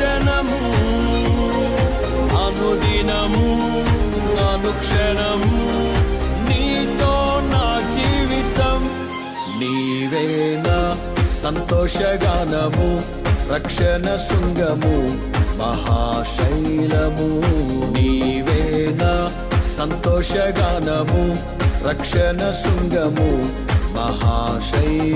దర్శనము అనుదినము అనుక్షణము నీతో నా జీవితం నీవే నా సంతోషగానము రక్షణ శృంగము మహాశైలము నీవే నా సంతోషగానము రక్షణ శృంగము మహాశైలము